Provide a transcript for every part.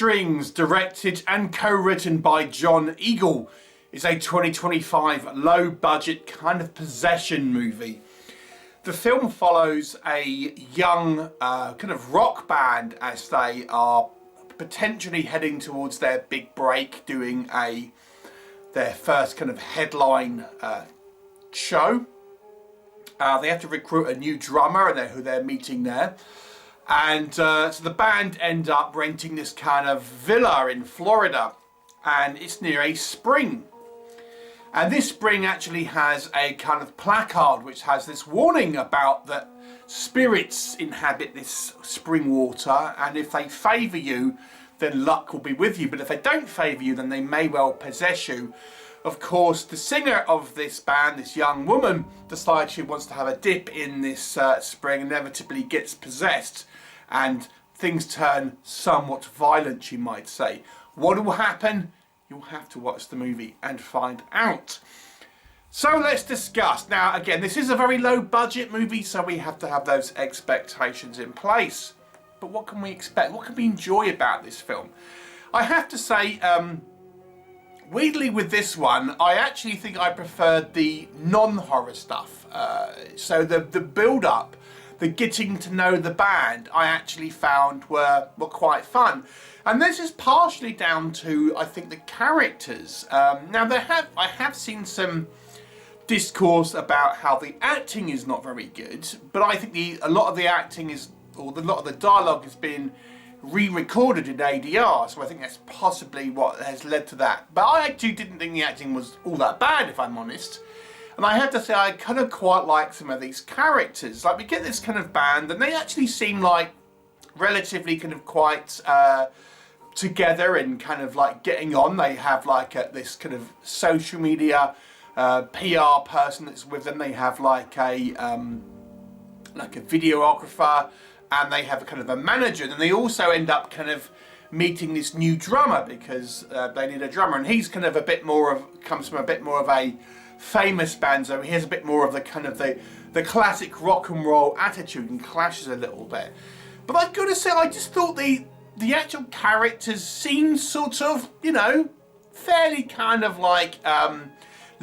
Strings, directed and co-written by John Eagle, is a 2025 low-budget kind of possession movie. The film follows a young kind of rock band as they are potentially heading towards their big break, doing their first kind of headline show. They have to recruit a new drummer, and who they're meeting there. And so the band end up renting this kind of villa in Florida, and it's near a spring. And this spring actually has a kind of placard which has this warning about that spirits inhabit this spring water, and if they favour you, then luck will be with you. But if they don't favour you, then they may well possess you. Of course, the singer of this band, this young woman, decides she wants to have a dip in this spring, inevitably gets possessed, and things turn somewhat violent, you might say. What will happen? You'll have to watch the movie and find out. So let's discuss. Now, again, this is a very low budget movie, so we have to have those expectations in place. But what can we expect? What can we enjoy about this film? I have to say, weirdly with this one, I actually think I preferred the non-horror stuff. So the build-up, the getting to know the band, I actually found were quite fun. And this is partially down to, I think, the characters. Now, I have seen some discourse about how the acting is not very good, but I think a lot of the acting is, or a lot of the dialogue has been re-recorded in ADR, so I think that's possibly what has led to that. But I actually didn't think the acting was all that bad, if I'm honest. And I have to say, I kind of quite like some of these characters. Like, we get this kind of band, and they actually seem like relatively kind of quite together and kind of like getting on. They have like this kind of social media PR person that's with them. They have like a videographer, and they have a kind of a manager. And they also end up kind of meeting this new drummer because they need a drummer, and he's kind of comes from a bit more of a famous band, so he has a bit more of the kind of the classic rock and roll attitude, and clashes a little bit. But I've got to say, I just thought the actual characters seemed sort of, you know, fairly kind of like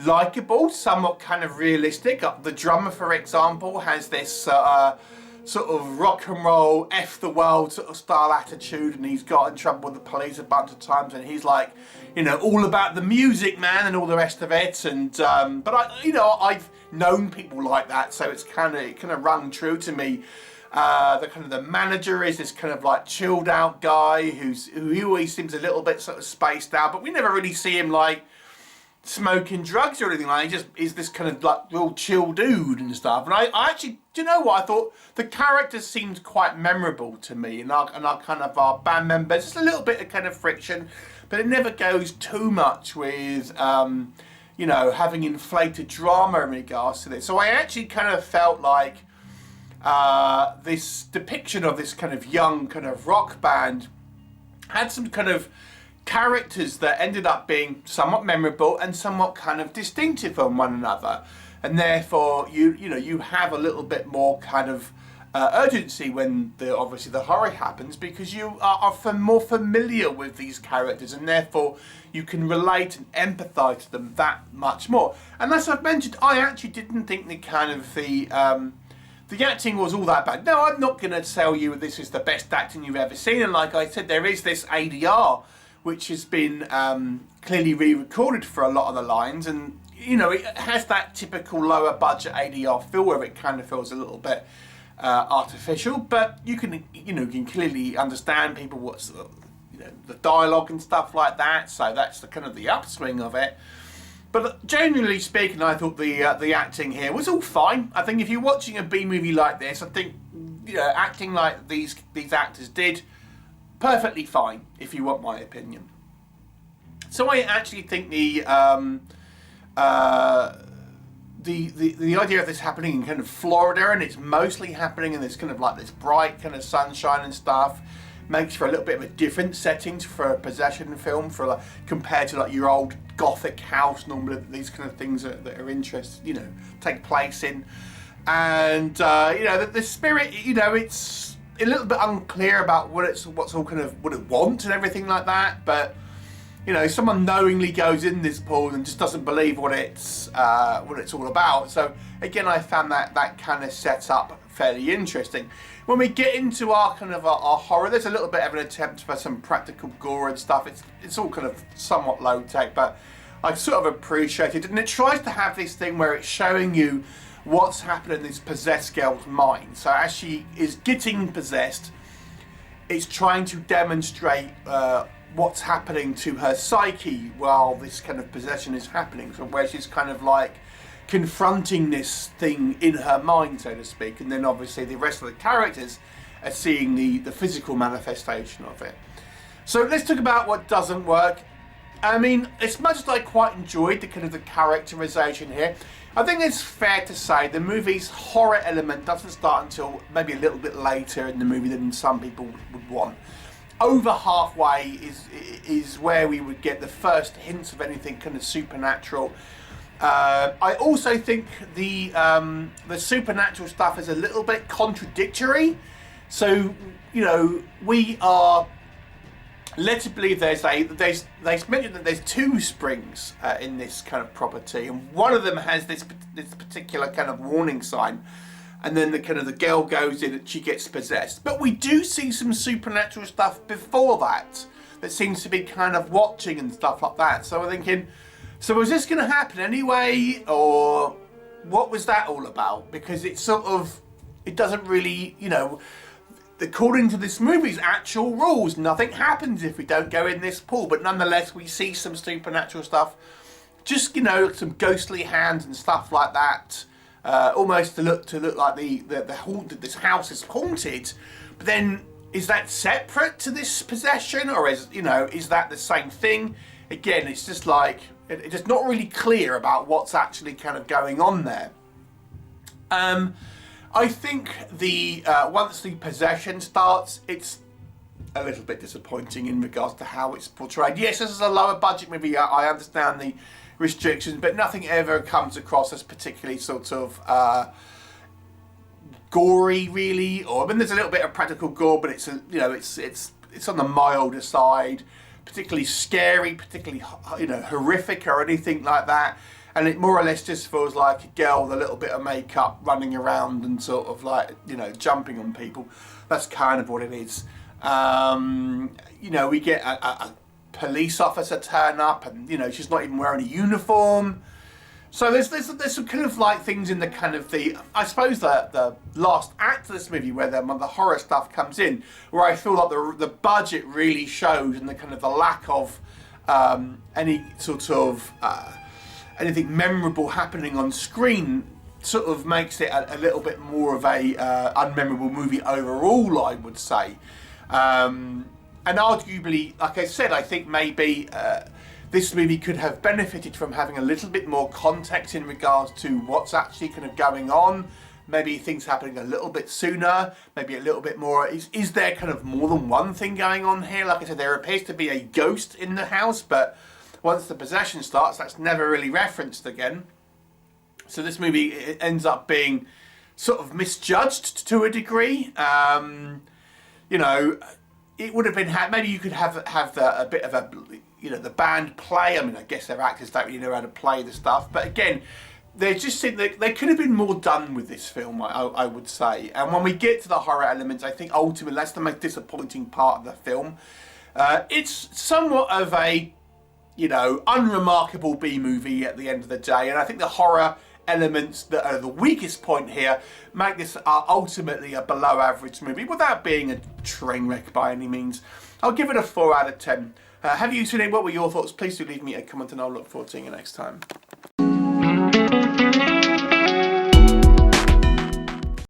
likeable, somewhat kind of realistic. The drummer, for example, has this sort of rock and roll, F the world sort of style attitude, and he's got in trouble with the police a bunch of times, and he's like, you know, all about the music, man, and all the rest of it. And but I've known people like that, so it kind of rung true to me. The manager is this kind of like chilled out guy who always seems a little bit sort of spaced out, but we never really see him like smoking drugs or anything like that. He just is this kind of like real chill dude and stuff. And I actually, do you know what? I thought the characters seemed quite memorable to me, and our band members. Just a little bit of kind of friction, but it never goes too much with you know, having inflated drama in regards to this. So I actually kind of felt like this depiction of this kind of young kind of rock band had some kind of characters that ended up being somewhat memorable and somewhat kind of distinctive from one another, and therefore you have a little bit more kind of urgency when obviously the horror happens, because you are more familiar with these characters, and therefore you can relate and empathise to them that much more. And as I've mentioned, I actually didn't think the acting was all that bad. No, I'm not going to tell you this is the best acting you've ever seen, and like I said, there is this ADR which has been clearly re-recorded for a lot of the lines, and you know, it has that typical lower budget ADR feel where it kind of feels a little bit artificial, but you can clearly understand people what's the dialogue and stuff like that, so that's the kind of the upswing of it. But generally speaking, I thought the acting here was all fine. I think if you're watching a B movie like this, I think acting like these actors did, perfectly fine, if you want my opinion. So I actually think the idea of this happening in kind of Florida, and it's mostly happening in this kind of like this bright kind of sunshine and stuff, makes for a little bit of a different setting for a possession film, compared to like your old gothic house normally these kind of things that are take place in. And the spirit, a little bit unclear about what it wants and everything like that. But you know, someone knowingly goes in this pool and just doesn't believe what it's all about. So again, I found that kind of setup fairly interesting. When we get into our kind of our horror, there's a little bit of an attempt for some practical gore and stuff. It's all kind of somewhat low tech, but I sort of appreciate it. And it tries to have this thing where it's showing you what's happening in this possessed girl's mind. So as she is getting possessed, it's trying to demonstrate what's happening to her psyche while this kind of possession is happening. So where she's kind of like confronting this thing in her mind, so to speak, and then obviously the rest of the characters are seeing the physical manifestation of it. So let's talk about what doesn't work. I mean, as much as I quite enjoyed the kind of the characterization here, I think it's fair to say the movie's horror element doesn't start until maybe a little bit later in the movie than some people would want. Over halfway is where we would get the first hints of anything kind of supernatural. I also think the supernatural stuff is a little bit contradictory. So, you know, we are led to believe they mentioned that there's two springs in this kind of property, and one of them has this particular kind of warning sign, and then the girl goes in and she gets possessed. But we do see some supernatural stuff before that seems to be kind of watching and stuff like that. So we're thinking, so was this going to happen anyway, or what was that all about? Because it doesn't really, you know, according to this movie's actual rules, nothing happens if we don't go in this pool. But nonetheless, we see some supernatural stuff, just, you know, some ghostly hands and stuff like that, almost to look like this house is haunted. But then, is that separate to this possession, or is that the same thing? Again, it's just like, it's just not really clear about what's actually kind of going on there. I think once the possession starts, it's a little bit disappointing in regards to how it's portrayed. Yes, this is a lower budget movie. I understand the restrictions, but nothing ever comes across as particularly sort of gory, really. Or I mean, there's a little bit of practical gore, but it's on the milder side. Particularly scary, particularly, you know, horrific or anything like that. And it more or less just feels like a girl with a little bit of makeup running around and sort of like, you know, jumping on people. That's kind of what it is. You know, we get a police officer turn up, and, you know, she's not even wearing a uniform. So there's some kind of like things in the kind of I suppose the last act of this movie where the horror stuff comes in, where I feel like the budget really shows, and the kind of the lack of any sort of anything memorable happening on screen sort of makes it a little bit more of a unmemorable movie overall, I would say. And arguably, like I said, I think maybe this movie could have benefited from having a little bit more context in regards to what's actually kind of going on. Maybe things happening a little bit sooner, maybe a little bit more. Is there kind of more than one thing going on here? Like I said, there appears to be a ghost in the house, but once the possession starts, that's never really referenced again. So this movie, it ends up being sort of misjudged to a degree. You know, it would have been, maybe you could have a bit of a, you know, the band play. I mean, I guess their actors don't really know how to play the stuff. But again, they just seem they could have been more done with this film, I would say. And when we get to the horror elements, I think ultimately that's the most disappointing part of the film. It's somewhat of a, you know, unremarkable B-movie at the end of the day. And I think the horror elements that are the weakest point here make this ultimately a below average movie without being a train wreck by any means. I'll give it a 4 out of 10. Have you seen it? What were your thoughts? Please do leave me a comment, and I'll look forward to seeing you next time.